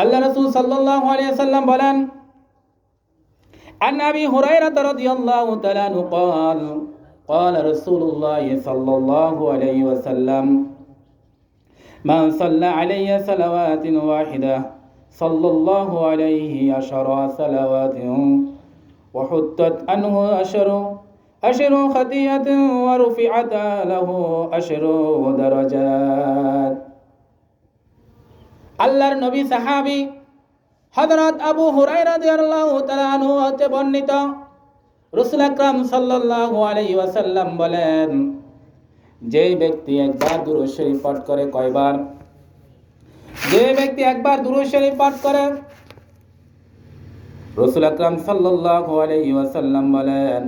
আল্লাহ রাসূল সাল্লাল্লাহু আলাইহি ওয়াসাল্লাম বলেন, আন আবি হুরায়রা রাদিয়াল্লাহু তাআলা আনহু قال قال رسول الله صلى الله عليه وسلم من صلى علي صلوات واحدة صلى الله عليه 10 صلوات وحطت عنه أشر خطيئة ورفعت له 10 درجات. আল্লাহর নবী সাহাবী হযরত আবু হুরায়রা রাদিয়াল্লাহু তাআলা আনহু হতে বর্ণিত, রাসূল আকরাম সাল্লাল্লাহু আলাইহি ওয়াসাল্লাম বলেন, যে ব্যক্তি একবার দুরূদ শরীফ পাঠ করে, কয়বার? যে ব্যক্তি একবার দুরূদ শরীফ পাঠ করে, রাসূল আকরাম সাল্লাল্লাহু আলাইহি ওয়াসাল্লাম বলেন,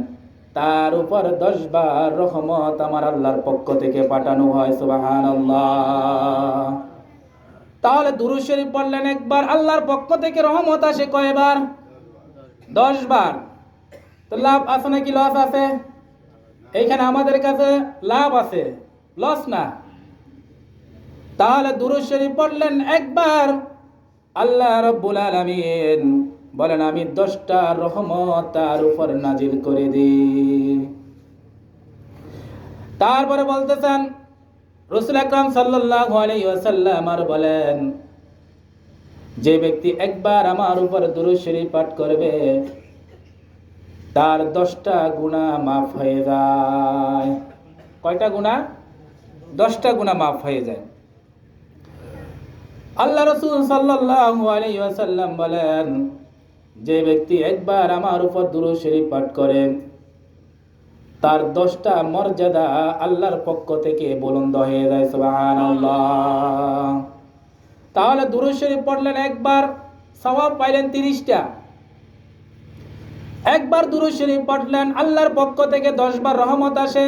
তার উপর 10 বার রহমত আমার আল্লাহর পক্ষ থেকে পাঠানো হয়। সুবহানাল্লাহ। তাহলে দুরূদ শরীফ পড়লেন একবার, আল্লাহর পক্ষ থেকে রহমত আসে কয়বার? 10 বার। তো লাভ আছে নাকি লস আছে? এইখানে আমাদের কাছে লাভ আছে, লস না। তাহলে দুরূদ শরীফ পড়লেন একবার, আল্লাহ রাব্বুল আলামিন বলেন, আমি 10টা রহমত তার উপর নাজিল করে দিই। তারপরে বলতেছেন রাসূল আকরাম সাল্লাল্লাহু আলাইহি ওয়াসাল্লাম আর বলেন, যে ব্যক্তি একবার আমার উপর দুরূদ শরীফ পাঠ করবে, তার 10টা গুনাহ মাফ হয়ে যায়। কয়টা গুনাহ? 10টা গুনাহ মাফ হয়ে যায়। আল্লাহ রাসূল সাল্লাল্লাহু আলাইহি ওয়াসাল্লাম বলেন, যে ব্যক্তি একবার আমার উপর দুরূদ শরীফ পাঠ করে, তার 10টা মর্যাদা আল্লাহর পক্ষ থেকে বুলন্দ হয়ে যায়। সুবহানাল্লাহ। তাহলে দুরূদ শরীফ পড়লেন একবার, সওয়াব পাইলেন 30টা। একবার দুরূদ শরীফ পড়লেন, আল্লাহর পক্ষ থেকে 10 বার রহমত আসে।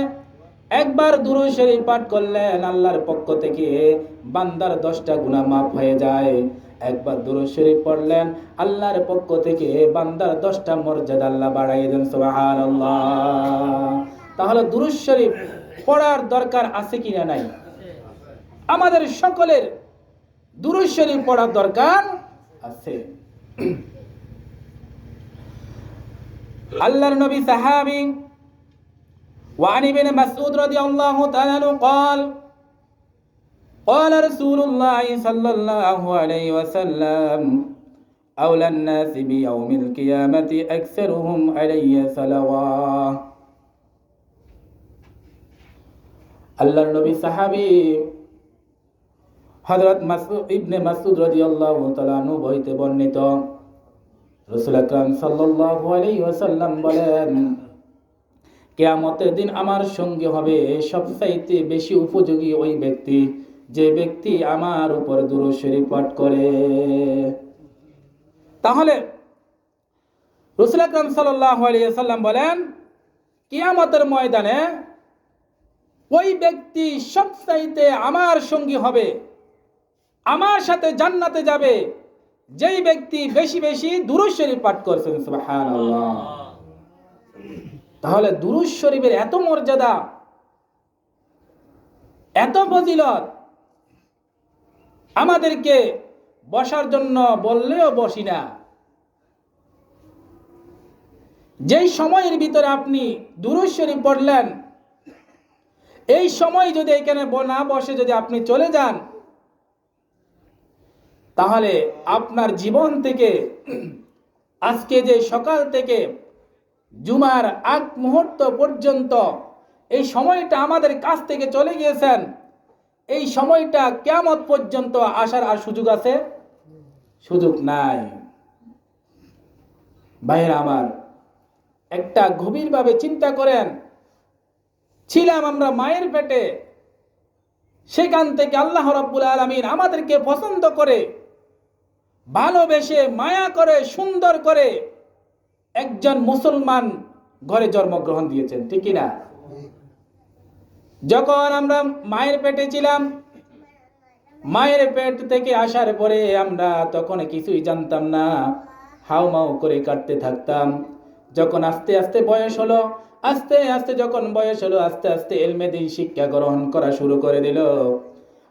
একবার দুরূদ শরীফ পাঠ করলেন, আল্লাহর পক্ষ থেকে বান্দার 10টা গুনাহ মাফ হয়ে যায়। একবার দুরূদ শরীফ পড়লেন, আল্লাহর পক্ষ থেকে বান্দার 10টা মর্যাদা আল্লাহ বাড়াইয়ে দেন। সুবহানাল্লাহ। তাহলে দুরূদ শরীফ পড়ার দরকার আছে কিনা নাই? আমাদের সকলের দুরূদ শরীফ পড়ার দরকার আছে। আল্লাহর নবী সাহাবী وعن ابن مسعود رضي الله تعالى عنه قال قال رسول الله صلى الله عليه وسلم أولى الناس بيوم القيامة أكثرهم علي صلوات. আল্লাহর নবী সাহাবী হযরত ইবনে মাসউদ রাদিয়াল্লাহু তাআলা আনহু হইতে বর্ণিত, রাসূল আকরাম সাল্লাল্লাহু আলাইহি ওয়াসাল্লাম বলেন, কিয়ামতের দিন আমার সঙ্গে হবে সবচাইতে বেশি উপযোগী ওই ব্যক্তি, যে ব্যক্তি আমার উপর দুরূদ শরীফ পাঠ করে। তাহলে রাসূল আকরাম সাল্লাল্লাহু আলাইহি ওয়াসাল্লাম বলেন, কিয়ামতের ময়দানে ওই ব্যক্তি সবচাইতে আমার সঙ্গী হবে, আমার সাথে জান্নাতে যাবে, যেই ব্যক্তি বেশি বেশি দুরূদ শরীফ পাঠ করছেন। সুবহানাল্লাহ। তাহলে দুরূদ শরীফের এত মর্যাদা, এত ফজিলত, আমাদেরকে বসার জন্য বললেও বসি না। যেই সময়ের ভিতরে আপনি দুরূদ শরীফ পড়লেন, এই সময় যদি এখানে না বসে যদি আপনি চলে যান, তাহলে আপনার জীবন থেকে আজকে যে সকাল থেকে জুমার আগ মুহূর্ত পর্যন্ত এই সময়টা আমাদের কাছ থেকে চলে গিয়েছেন, এই সময়টা কিয়ামত পর্যন্ত আসার আর সুযোগ আছে? সুযোগ নাই। ভাইরা আমার, একটা গভীরভাবে চিন্তা করেন, ছিলাম আমরা মায়ের পেটে, সেখান থেকে আল্লাহ রাব্বুল আলামিন আমাদেরকে পছন্দ করে, ভালোবেসে, মায়া করে, সুন্দর করে একজন মুসলমান ঘরে জন্মগ্রহণ দিয়েছেন, ঠিক কি না? যখন আমরা মায়ের পেটে ছিলাম, মায়ের পেট থেকে আসার পরে আমরা তখন কিছুই জানতাম না, হাউমাউ করে কাটতে থাকতাম। যখন আস্তে আস্তে বয়স হলো, আস্তে আস্তে যখন বয়স হলো, আস্তে আস্তে ইলমে দ্বীন শিক্ষা গ্রহণ করা শুরু করে দিল।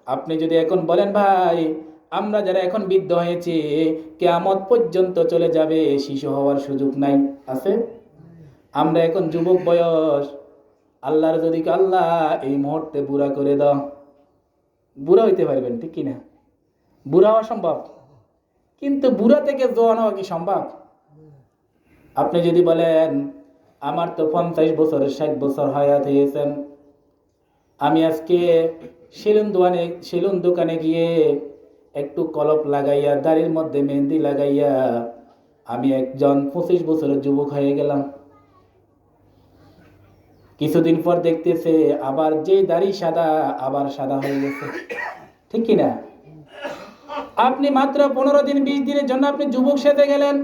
আপনি যদি এখন বলেন, ভাই আমরা যারা এখন বৃদ্ধ হয়েছি, কিয়ামত পর্যন্ত চলে যাবে, শিশু হওয়ার সুযোগ নাই, আছে? আমরা এখন যুবক বয়স, আল্লাহর যদি আল্লাহ এই মুহূর্তে বুড়া করে দাও, বুড়া হইতে পারবেন, ঠিক কিনা? বুড়া হওয়া সম্ভব, কিন্তু বুড়া থেকে জোয়ান হওয়া কি সম্ভব? আপনি যদি বলেন আমার তো 50 বছর 60 বছর হায়াত হয়েছেন, আমি আজকে সেলুন দোকানে গিয়ে একটু কলপ লাগাইয়া, দাড়ির মধ্যে মেহেন্দি লাগাইয়া আমি একজন 25 বছরের যুবক হয়ে গেলাম। কিছুদিন পর দেখতেছে আবার যে দাড়ি সাদা, আবার সাদা হয়ে গেছে, ঠিক কিনা? আপনি মাত্র 15 দিন 20 দিনের জন্য আপনি যুবক সেজে গেলেন,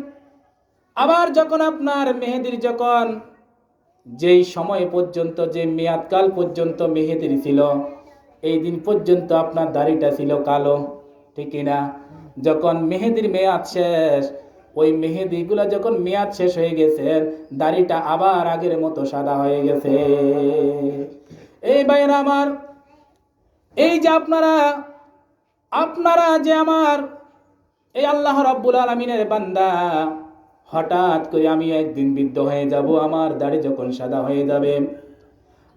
আবার যখন আপনার মেহেদির যখন যেই সময় পর্যন্ত, যে মেয়াদকাল পর্যন্ত মেহেদির ছিল, এই দিন পর্যন্ত আপনার দাড়িটা ছিল কালো, ঠিক কিনা? যখন মেহেদির মেয়াদ শেষ, ওই মেহেদিগুলা যখন মেয়াদ শেষ হয়ে গেছে, দাড়িটা আবার আগের মতো সাদা হয়ে গেছে। এই ভাইরা আমার, এই যে আপনারা যে আমার এই আল্লাহ রাব্বুল আলামিনের বান্দা, হঠাৎ করে আমি একদিন বৃদ্ধ হয়ে যাব, আমার দাড়ি যখন সাদা হয়ে যাবে,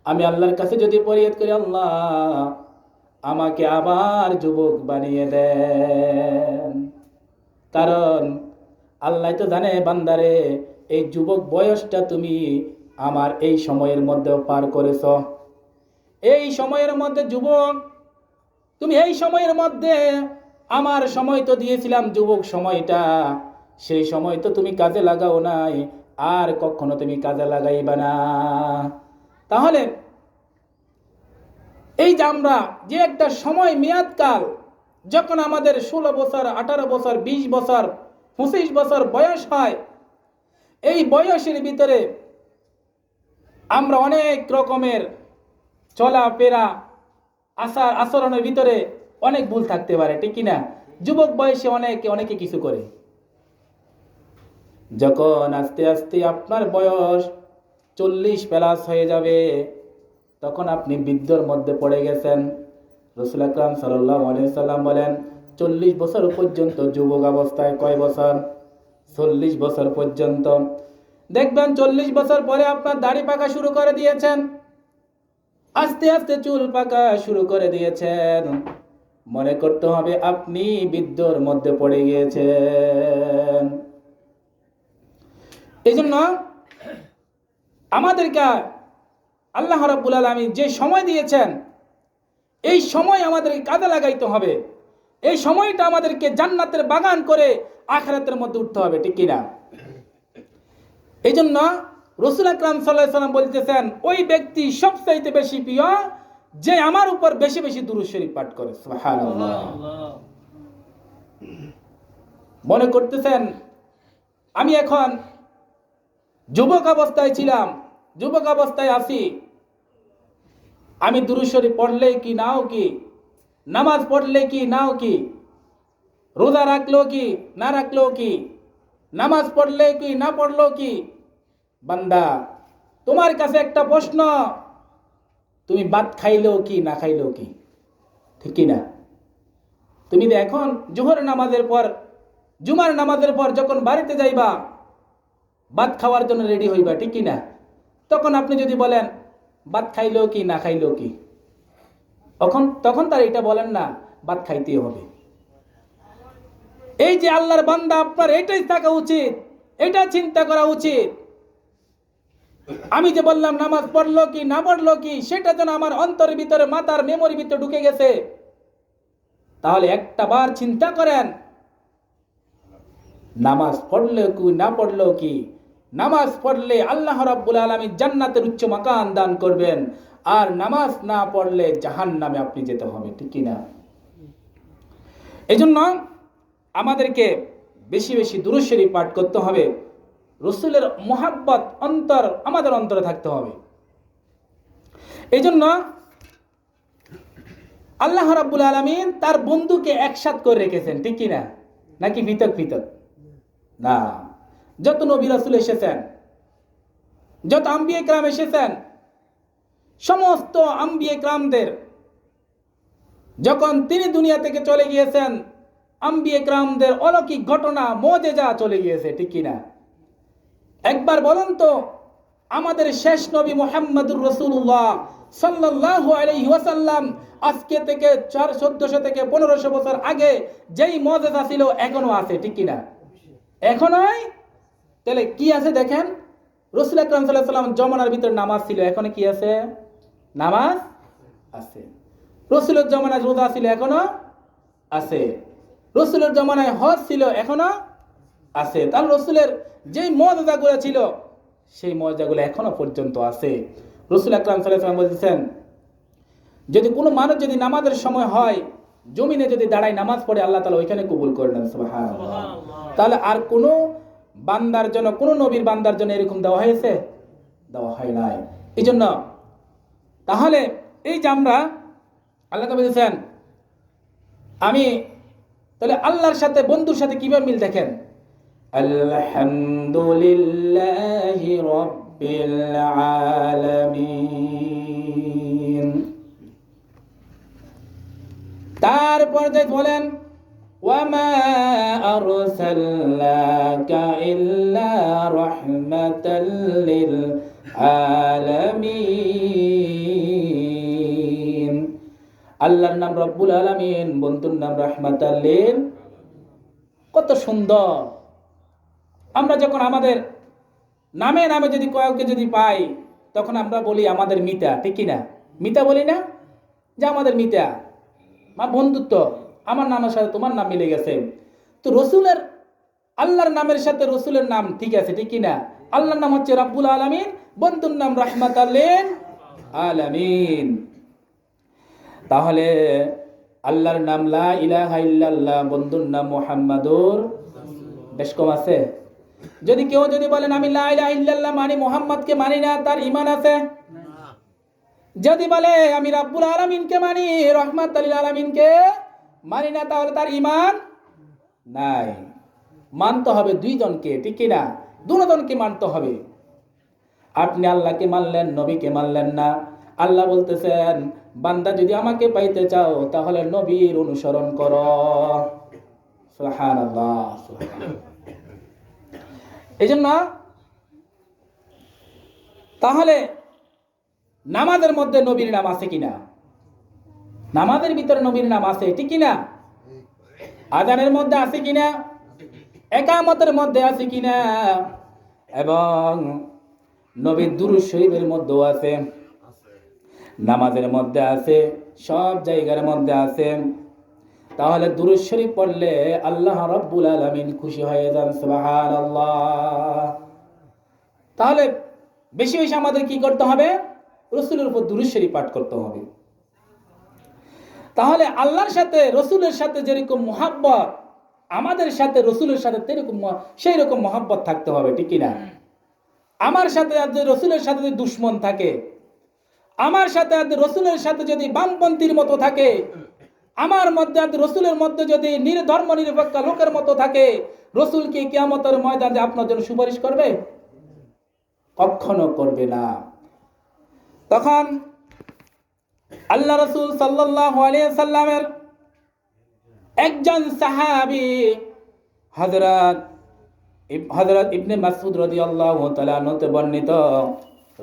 আমি আল্লাহর কাছে যদি ফরিয়াদ করি, আল্লাহ আমাকে আবার যুবক বানিয়ে দেন, কারণ আল্লাহ তো জানে বান্দারে, এই যুবক বয়সটা তুমি আমার এই সময়ের মধ্যে পার করেছ। এই সময়ের মধ্যে যুবক, তুমি এই সময়ের মধ্যে আমার সময় তো দিয়েছিলাম, যুবক সময়টা, সেই সময় তো তুমি কাজে লাগাও নাই, আর কখনো তুমি কাজে লাগাইবা না। তাহলে এই যে আমরা যে একটা সময় মেয়াদকাল, যখন আমাদের 16 বছর 18 বছর 20 বছর 25 বছর বয়স হয়, এই বয়সের ভিতরে আমরা অনেক রকমের চলাফেরা, আচরণের ভিতরে অনেক ভুল থাকতে পারে, ঠিক কিনা? যুবক বয়সে অনেকে কিছু করে। যখন আস্তে আস্তে আপনার বয়স 40+ হয়ে যাবে, তখন আপনি বৃদ্ধর মধ্যে পড়ে গেছেন। রাসূল আকরাম সাল্লাল্লাহু আলাইহি সাল্লাম বলেন 40 বছর পর্যন্ত যুবক অবস্থায়, কয় বছর? 40 বছর পর্যন্ত। দেখবেন 40 বছর পরে আপনার দাড়ি পাকা শুরু করে দিয়েছেন, আস্তে আস্তে চুল পাকা শুরু করে দিয়েছেন, মনে করতে হবে আপনি বৃদ্ধর মধ্যে পড়ে গিয়েছেন। এই জন্য আমাদেরকে আল্লাহ রাব্বুল আলামিন যে সময় দিয়েছেন, এই সময় আমাদেরকে কাজে লাগাইতে হবে। এই সময়টা আমাদেরকে জান্নাতের বাগান করে আখিরাতের মধ্যে উঠতে হবে, ঠিক কিনা? এই জন্য রাসূল আকরাম সাল্লাল্লাহু আলাইহি সাল্লাম বলতেছেন, ওই ব্যক্তি সবচাইতে বেশি প্রিয় যে আমার উপর বেশি বেশি দুরূদ শরীফ পাঠ করে। সুবহানাল্লাহ। মনে করতেছেন আমি এখন যুবক অবস্থায় ছিলাম, যুবক অবস্থায় আছি, আমি দুরূদ শরীফ পড়লে কি নাও কি, নামাজ পড়লে কি নাও কি, রোজা রাখলো কি না রাখলো কি, নামাজ পড়লে কি না পড়লো কি, বান্দা তোমার কাছে একটা প্রশ্ন, তুমি ভাত খাইলেও কি না খাইলেও কি, ঠিক কি না? তুমি এখন জোহর নামাজের পর, জুমার নামাজের পর যখন বাড়িতে যাইবা, ভাত খাওয়ার জন্য রেডি হইবা, ঠিক কি না? তখন আপনি যদি বলেন ভাত খাইলেও কি না খাইলেও কি, তখন তার এটা বলেন না, ভাত খাইতেই হবে। এই যে আল্লাহর বান্দা, আপনার এটাই থাকা উচিত, এটা চিন্তা করা উচিত। আমি যে বললাম নামাজ পড়লো কি না পড়লো কি, সেটা যেন আমার অন্তরের ভিতরে, মাথার মেমোরির ভিতরে ঢুকে গেছে। তাহলে একটা বার চিন্তা করেন, নামাজ পড়লো কি না পড়লো কি, নামাজ পড়লে আল্লাহ রাব্বুল আলামিন জান্নাতের উচ্চ মাকান দান করবেন, আর নামাজ না পড়লে জাহান্নামে আপনি যেতে হবে, ঠিক কি না? এই জন্য আমাদেরকে বেশি বেশি দুরূদ শরীফ পাঠ করতে হবে, রাসূলের মুহাব্বত আমাদের অন্তরে থাকতে হবে। এই জন্য আল্লাহ রাব্বুল আলামিন তার বন্ধুকে একসাথ করে রেখেছেন, ঠিক কি না? নাকি পৃথক পৃথক? না, যত নবী রাসূল এসেছেন, যত আম্বিয়া কিরাম এসেছেন, সমস্ত আম্বিয়া কিরামদের যখন তিনি দুনিয়া থেকে চলে গিয়েছেন, আম্বিয়ে কেরামদের অলৌকিক ঘটনা মুজিজা চলে গিয়েছে, ঠিক কিনা? একবার বলুন তো, আমাদের শেষ নবী মুহাম্মদুর রাসূলুল্লাহ সাল্লাল্লাহু আলাইহি ওয়াসাল্লাম আজকে থেকে 1400 থেকে 1500 বছর আগে যেই মুজিজা ছিল এখনো আছে, ঠিক কিনা? এখনোই। তাহলে কি আছে দেখেন, রাসূল আকরাম সাল্লাল্লাহু আলাইহি ওয়াসাল্লাম জমানার ভিতর নামাজ ছিল, এখন কি আছে? নামাজ আছে। রাসূলের জমানায় রোজা ছিল, এখনো আছে। রাসূলের জমানায় হজ ছিল, এখনো আছে। তার রাসূলের যেই মুজিজাগুলো ছিল সেই মুজিজাগুলো এখনো পর্যন্ত আছে। রাসূল আকরাম সাল্লাল্লাহু আলাইহি ওয়াসাল্লাম বলেছেন, যদি কোনো মানুষ যদি নামাজের সময় হয় জমিনে যদি দাঁড়ায় নামাজ পড়ে, আল্লাহ তাআলা ওইখানে কবুল করে নেন। সুবহানাল্লাহ। তাহলে আর কোনো বান্দার জন্য, কোনো নবীর বান্দার জন্য এরকম দেওয়া হয়েছে? দেওয়া হয় নাই। এই জন্য তাহলে এই যে আমরা আল্লাহ তাআলা বলেছেন, আমি তাহলে আল্লাহর সাথে বন্ধুর সাথে কিভাবে মিল দেখেন, আলহামদুলিল্লাহি রাব্বিল আলামিন। তারপর যে বলেন, ওয়ামা আরসালনাকা ইল্লা রাহমাতাল লিল আলামিন। আল্লাহর নাম রব্বুল আলামিন, বন্ধুর নাম রাহমাতাল লিল। কত সুন্দর! আমরা যখন আমাদের নামে নামে যদি কয়েককে যদি পাই, তখন আমরা বলি আমাদের মিতা, ঠিক কিনা? মিতা বলি না যে আমাদের মিতা, মা বন্ধুত্ব, আমার নামের সাথে তোমার নাম মিলে গেছে। তো রসুলের, আল্লাহর নামের সাথে রসুলের নাম ঠিক আছে, ঠিক কিনা? আল্লাহর নাম হচ্ছে রব্বুল আলামিন, বন্ধুর নাম রাহমাতাল লিল আলামিন। তাহলে আল্লাহর নাম লা ইলাহা ইল্লাল্লাহ, বন্ধুর নাম মুহাম্মাদুর, বেশ কম আছে? যদি কেউ যদি বলেন আমি লা ইলাহা ইল্লাল্লাহ মানি, মুহাম্মদকে মানি না, তার ঈমান আছে? যদি বলে আমি রব্বুল আলামিনকে মানি, রাহমাতাল লিল আলামিনকে মানি না, তাহলে তার ঈমান নাই। মানতে হবে দুইজনকে, ঠিক কি না? দুজনকে মানতে হবে। আপনি আল্লাহকে মানলেন, নবীকে মানলেন না। আল্লাহ বলতেছেন, বান্দা যদি আমাকে পাইতে চাও তাহলে নবীর অনুসরণ করো। সুবহানাল্লাহ, সুবহানাল্লাহ। এজন্য তাহলে নামাজের মধ্যে নবীর নাম আছে কিনা? নামাজের ভিতরে নবীর নাম আছে, ঠিক কিনা? আযানের মধ্যে আছে কিনা? ইকামতের মধ্যে আছে কিনা? এবং নবীর দুরূদ শরীফের মধ্যেও আছে, নামাজের মধ্যে আছে, সব জায়গার মধ্যে আছে। তাহলে দুরূদ শরীফ পড়লে আল্লাহ রাব্বুল আলামিন খুশি হয়ে যান। সুবহানাল্লাহ। তাহলে বেশি বেশি আমাদের কি করতে হবে? রাসূলের উপর দুরূদ শরীফ পাঠ করতে হবে। তাহলে আল্লাহর সাথে রাসূলের সাথে যেরকম মুহাব্বত, আমাদের সাথে রাসূলের সাথে সেই রকম মুহাব্বত থাকতে হবে, ঠিক কিনা? আমার সাথে যদি রাসূলের সাথে যদি দুশমন থাকে, আমার সাথে রাসূলের সাথে যদি বামপন্থীর মতো থাকে, আমার মধ্যে রাসূলের মধ্যে যদি ধর্ম নিরপেক্ষ লোকের মতো থাকে, রাসূল কি কিয়ামতের ময়দানে আপনার জন্য সুপারিশ করবে? কখনো করবে না। তখন আল্লাহ রাসূল সাল্লাল্লাহু আলাইহি ওয়াসাল্লামের একজন সাহাবী হযরত ইবনে মাসউদ রাদিয়াল্লাহু তাআলা আনহু বর্ণিত,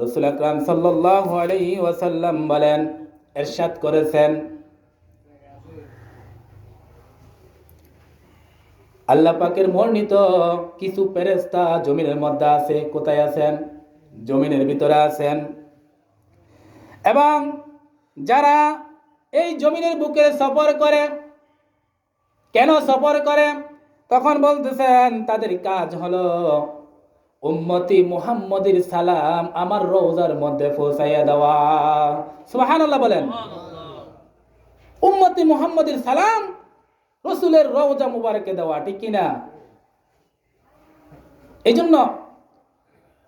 রাসূল আকরাম সাল্লাল্লাহু আলাইহি ওয়াসাল্লাম বলেন, ইরশাদ করেছেন, আল্লাহ পাকের মনোনীত কিছু ফেরেশতা জমিনের মধ্যে আছে। কোথায় আছেন? জমিনের ভিতরে আছেন। এবং যারা এই জমিনের বুকে সফর করে, কেন সফর করে? তখন বলতেছেন তাদের কাজ হলো উম্মতি মুহাম্মদের সালাম আমার রওজার মধ্যে পৌঁছাইয়া দেওয়া। সুবহানাল্লাহ বলেন। উম্মতি মুহাম্মদের সালাম রাসূলের রওজা মুবারকে দেওয়া, ঠিক কিনা? এই জন্য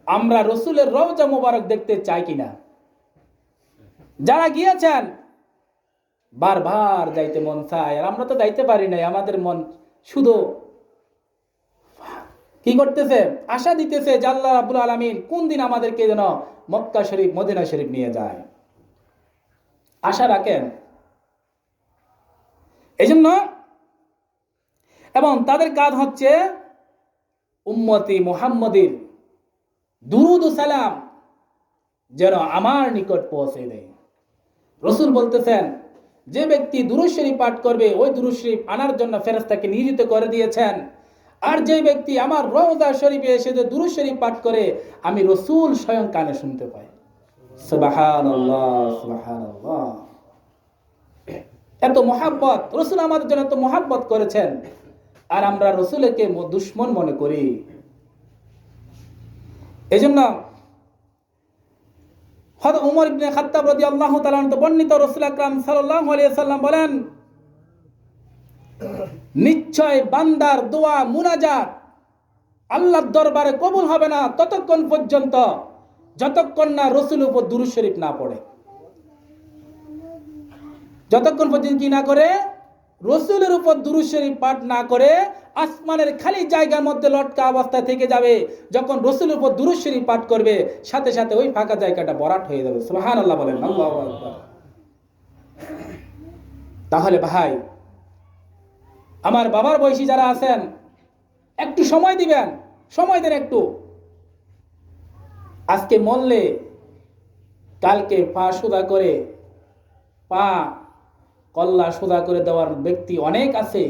আমরা রাসূলের রওজা মুবারক দেখতে চাই কিনা? যারা গিয়েছেন বারবার যাইতে মন চায়, আর আমরা তো যাইতে পারি নাই। আমাদের মন শুধু কি করতেছে? আশা দিতেছে যে আল্লাহ রাব্বুল আলামিন কোন দিন আমাদেরকে যেন মক্কা শরীফ, মদিনা শরীফ নিয়ে যায়, আশা রাখেন। এই জন্য এবং তাদের কাজ হচ্ছে উম্মতি মুহাম্মদের দুরুদ ও সালাম যেন আমার নিকট পৌঁছে দেয়। রাসূল বলতেছেন, যে ব্যক্তি দুরূদ শরীফ পাঠ করবে ওই দুরূদ শরীফ আনার জন্য ফেরেশতাকে নিয়োজিত করে দিয়েছেন। আর যে ব্যক্তি আমার রওজা শরীফে এসে যে দুরূদ শরীফ পাঠ করে আমি রাসূল স্বয়ং কানে শুনতে পাই। সুবহানাল্লাহ, সুবহানাল্লাহ। এত মহাব্বত রাসূল আমাদের জন্য, এত মহাব্বত করেছেন, আর আমরা রাসূলকে দুশমন মনে করি। এজন্য হযরত ওমর ইবনে খাত্তাব রাদিয়াল্লাহু তাআলা আনহু বর্ণিত, রাসূল আকরাম সাল্লাল্লাহু আলাইহি সাল্লাম বলেন, নিশ্চয় বান্দার দোয়া মুনাজাত আল্লাহর দরবারে কবুল হবে না ততক্ষণ পর্যন্ত যতক্ষণ না রাসূলের উপর দুরূদ শরীফ না পড়ে। যতক্ষণ পর্যন্ত কি না করে? রাসূলের উপর দুরূদ শরীফ পাঠ না করে আসমানের খালি জায়গার মধ্যে লটকা অবস্থায় থেকে যাবে। যখন রাসূলের উপর দুরূদ শরীফ পাঠ করবে সাথে সাথে ওই ফাঁকা জায়গাটা ভরাট হয়ে যাবে। সুবহানাল্লাহ বলেন, আল্লাহু আকবার। তাহলে ভাই আমার বাবার বয়সী যারা আছেন, একটু সময় দিবেন, সময় দেন একটু। আজকে মরলে কালকে পা সোজা করে, পা কল্লা সোজা করে দেওয়ার ব্যক্তি অনেক আছে,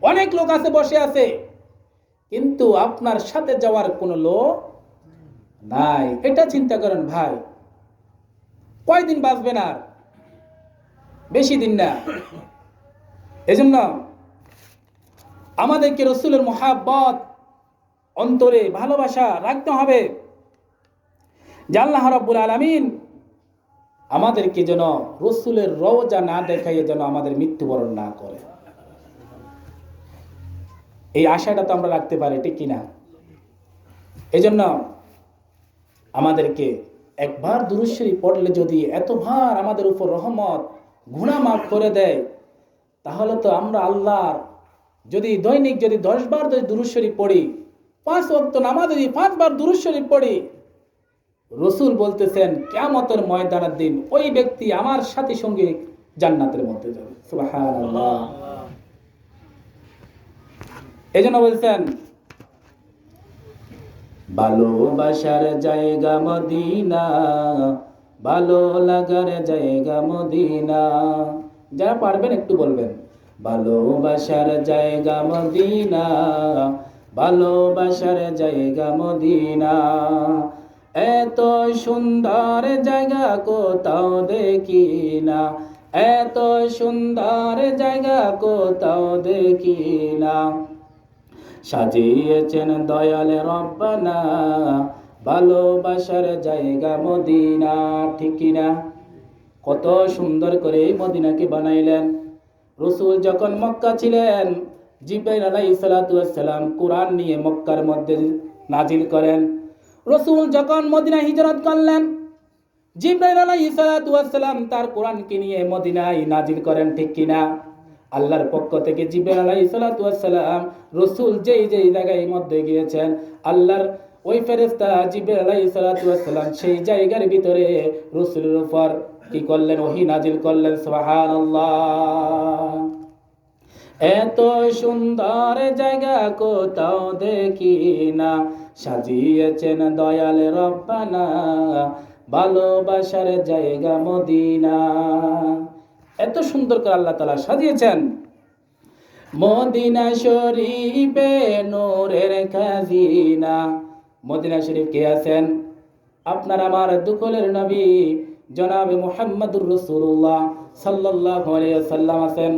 অনেক লোক আছে, বসে আছে, কিন্তু আপনার সাথে যাওয়ার কোনো লোক নাই। এটা চিন্তা করেন ভাই, কয়দিন বাঁচবেন? আর বেশি দিন না। এজন্য আমাদেরকে রাসূলের মুহাব্বত অন্তরে ভালোবাসা রাখতে হবে, যে আল্লাহ রাব্বুল আলামিন আমাদেরকে যেন রাসূলের রওজা না দেখাইয়ে যেন আমাদের মৃত্যুবরণ না করে। এই আশাটা তো আমরা রাখতে পারি, ঠিক কিনা? এজন্য আমাদেরকে একবার দুরূদ শরীফ পড়লে যদি এত ভার আমাদের উপর রহমত গুনাহ মাফ করে দেয়, তাহলে তো আমরা আল্লাহর যদি দৈনিক যদি 10 বার দুরূদ শরীফ পড়ি, 5 ওয়াক্ত নামাজে যদি 5 বার দুরূদ শরীফ পড়ি, রাসূল বলতেছেন কিয়ামতের ময়দানের দিন ওই ব্যক্তি আমার সাথী সঙ্গে জান্নাতের মধ্যে যাবে। সুবহানাল্লাহ। এজন্য বলছেন, ভালোবাসার জায়গা মদিনা, ভালো লাগার জায়গা মদিনা। যারা পারবেন একটু বলবেন, ভালোবাসার জায়গা মদিনা, ভালোবাসার জায়গা মদিনা। এত সুন্দর জায়গা কোথাও দেখি না, এত সুন্দর জায়গা কোথাও দেখি না। সাজিয়েছেন দয়াল রব্বানা, ভালোবাসার জায়গা মদিনা। ঠিক কিনা? কত সুন্দর করে এই মদিনাকে বানাইলেন। রাসূল যখন মক্কা ছিলেন, জিবরাইল আলাইহিস সালাতু ওয়াস সালাম কুরআন নিয়ে মক্কার মধ্যে নাজিল করেন। রাসূল যখন মদিনা হিজরত করলেন, জিবরাইল আলাইহিস সালাতু ওয়াস সালাম তার কুরআনকে নিয়ে মদিনায় নাজিল করেন। ঠিক কিনা? আল্লাহর পক্ষ থেকে জিবরাইল আলাইহিস সালাতু ওয়াস সালাম রাসূল যেই জায়গায় মধ্যে গিয়েছেন, আল্লাহর ওই ফেরেশতা জিবরাইল আলাইহিস সালাতু ওয়াস সালাম সেই জায়গার ভিতরে রাসূলের উপর কি করলেন? ওহী নাজিল করলেন। সুবহানাল্লাহ। এত সুন্দর জায়গা কোথাও দেখি না, সাজিয়েছেন দয়াল রব্বানা, ভালোবাসার জায়গা মদিনা। এত সুন্দর করে আল্লাহ তাআলা সাজিয়েছেন। মদিনা শরীফে নূরের খাজিনা। মদিনা শরীফ কে আছেন? আপনার আমার দুকলের নবী জনাবে মুহাম্মদুর রাসূলুল্লাহ সাল্লাল্লাহু আলাইহি ওয়াসাল্লাম আছেন।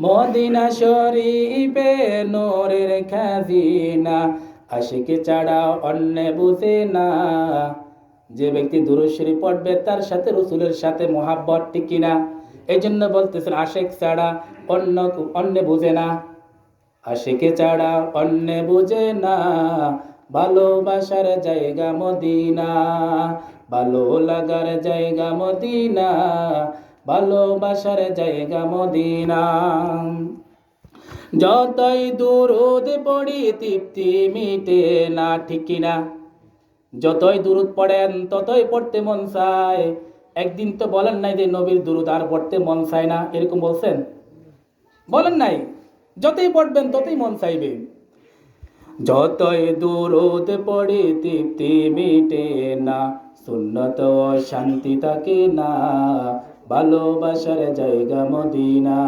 মদিনা শরীফে নূরের খাজিনা, আশিক ছাড়া অন্য বুঝে না। যে ব্যক্তি দুরূদ শরীফ পড়বে তার সাথে রাসূলের সাথে মুহাব্বত, ঠিক কিনা? এই জন্য বলতেছেন আশিক ছাড়া অন্য বুঝে না, আশিক ছাড়া অন্য বুঝে না, ভালোবাসার জায়গা মদিনা, ভালো লাগার জায়গা মদিনা, ভালোবাসার জায়গা মদিনা। যতই দুরূদ পড়ি তৃপ্তি মিটে না, ঠিক কিনা? যতই দুরূদ পড়েন ততই পড়তে মন চায়। একদিন তো বলেন নাই যে নবীর দুরূদ আর পড়তে মন চায় না, এরকম বলছেন? বলেন নাই যতই পড়বেন ততই মন চাইবে। যতই দুরূদ পড়ি তৃপ্তি মিটে না, সুন্নত ও শান্তি থাকে না, ভালোবাসার জায়গা মদিনা।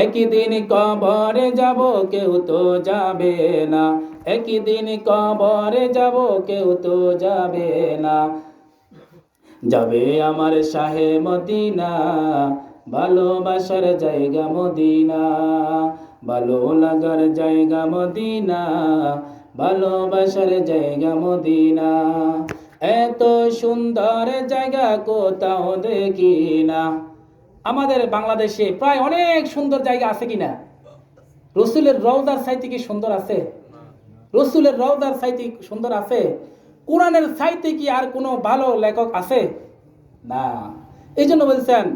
একদিন কবরে যাব কেউ তো যাবে না, একদিন কবরে যাব কেউ তো যাবে না, যাবে আমার শাহে মদিনা, ভালোবাসার জায়গা মদিনা, ভালো লাগার জায়গা মদিনা, ভালোবাসার জায়গা মদিনা। এত সুন্দর জায়গা কোথাও দেখি না। আমাদের বাংলাদেশে প্রায় অনেক সুন্দর জায়গা আছে কিনা? রসুলের রওজার চাইতে কি সুন্দর আছে? রসুলের রওজার চাইতে সুন্দর আছে? কোরআনের চাইতে কি আর কোনো ভালো লেখক আছে? না। এই জন্য বলছেন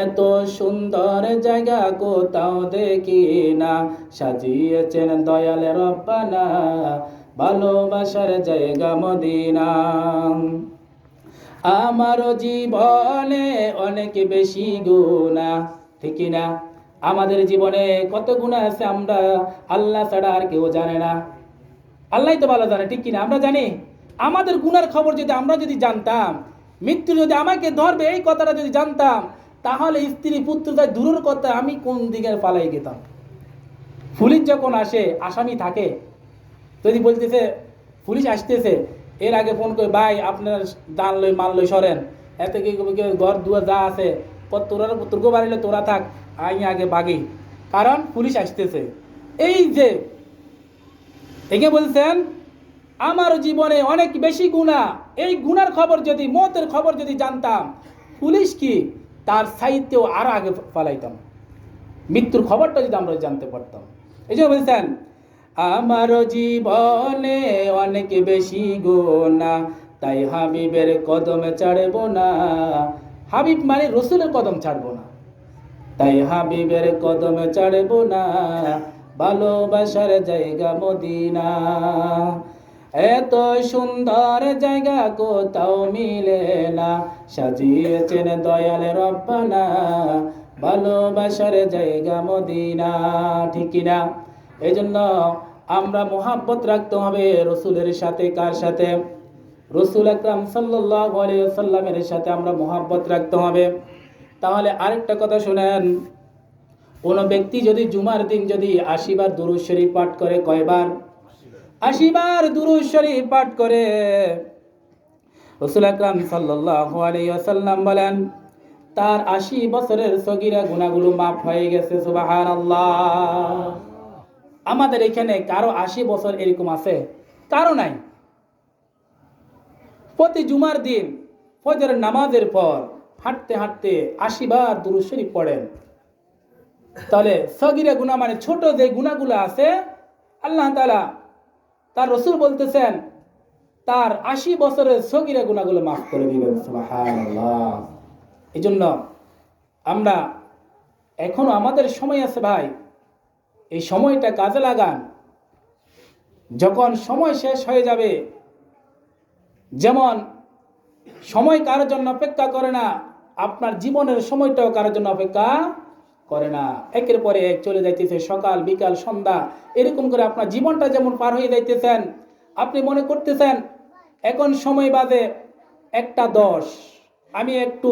এত সুন্দর জায়গা কোথাও দেখি না, সাজিয়েছেন দয়াল রব্বানা, ভালোবাসার জায়গা মদিনা। আমার জীবনে অনেক বেশি গুনাহ, ঠিক না? আমাদের জীবনে কত গুনাহ আছে আমরা আল্লাহ ছাড়া আর কেউ জানে না। আল্লাহই তো ভালো জানে, ঠিক কিনা? আমরা জানি। আমাদের গুনার খবর যদি আমরা যদি জানতাম, মৃত্যু যদি আমাকে ধরবে এই কথাটা যদি জানতাম, তাহলে স্ত্রী পুত্র তাই দূরের কথা আমি কোন দিকে পালাই যেতাম। পুলিশ যখন আসে, আসামি থাকে, যদি বলতেছে পুলিশ আসতেছে, এর আগে ফোন করে ভাই আপনার দান লই মাল লই সরেন, এতে কি ঘর দুয়ার যা আছে তোর বাড়িলে তোরা থাক, আমি আগে বাগি, কারণ পুলিশ আসতেছে। এই যে একে বলছেন আমার জীবনে অনেক বেশি গুনাহ, এই গুনার খবর যদি মতের খবর যদি জানতাম, পুলিশ কি তার সাহিত্যেও আরো আগে পালাইতাম, মৃত্যুর খবরটা যদি আমরা জানতে পারতাম। এই জন্য বলছেন আমার জীবনে অনেক বেশি গুনাহ, তাই হাবিবের কদমে ছাড়ব না। হাবিব মানে রসুলের কদম ছাড়বো না, তাই হাবিবের কদমে ছাড়ব না, ভালোবাসার জায়গা মদিনা। এত সুন্দর জায়গা কোথাও মিলে না, সাজিয়েছেন দয়াল রব্বানা, ভালোবাসার জায়গা মদিনা, ঠিক কিনা? এই জন্য আমরা মোহাব্বত রাখতে হবে রসুলের সাথে। কার সাথে? রসুল আকরাম সাল্লাল্লাহু আলাইহি ওয়াসাল্লামের সাথে আমরা মোহাব্বত রাখতে হবে। তাহলে আরেকটা কথা শুনেন, কোন ব্যক্তি যদি জুমার দিন যদি 80 বার দুরূদ শরীফ পাঠ করে, কয়বার? 80 বার দুরূদ শরীফ পাঠ করে, রাসূল আকরাম সাল্লাল্লাহু আলাইহি ওয়াসাল্লাম বলেন তার 80 বছরের সগীরা গুনাহগুলো মাফ হয়ে গেছে। সুবহানাল্লাহ। আমাদের এখানে কারো 80 বছর এরকম আছে? কারো নাই। প্রতি জুমার দিন ফজরের নামাজের পর হাঁটতে হাঁটতে 80 বার দুরূদ শরীফ পড়েন। তাহলে সগীরা গুনাহ মানে ছোট যে গুনাহগুলো আছে, আল্লাহ তাআলা তার রাসূল বলতেছেন তার 80 বছরের সগীরা গুনাহগুলো মাফ করে দিবেন। সুবহানাল্লাহ। এজন্য আমরা এখনো আমাদের সময় আছে ভাই, এই সময়টা কাজে লাগান। যখন সময় শেষ হয়ে যাবে, যেমন সময় কারোর জন্য অপেক্ষা করে না, আপনার জীবনের সময়টাও কারোর জন্য অপেক্ষা করে না। একের পরে এক চলে যাইতেছে, সকাল বিকাল সন্ধ্যা, এরকম করে আপনার জীবনটা যেমন পার হয়ে যাইতেছেন, আপনি মনে করতেছেন এখন সময় বাজে 1:10, আমি একটু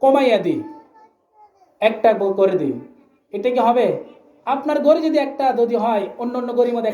কমাইয়া দিই, 1টা করে দিই, এটা কি হবে? আপনার গড়ি যদি একটা যদি হয়, অন্য অন্য গড়ির মধ্যে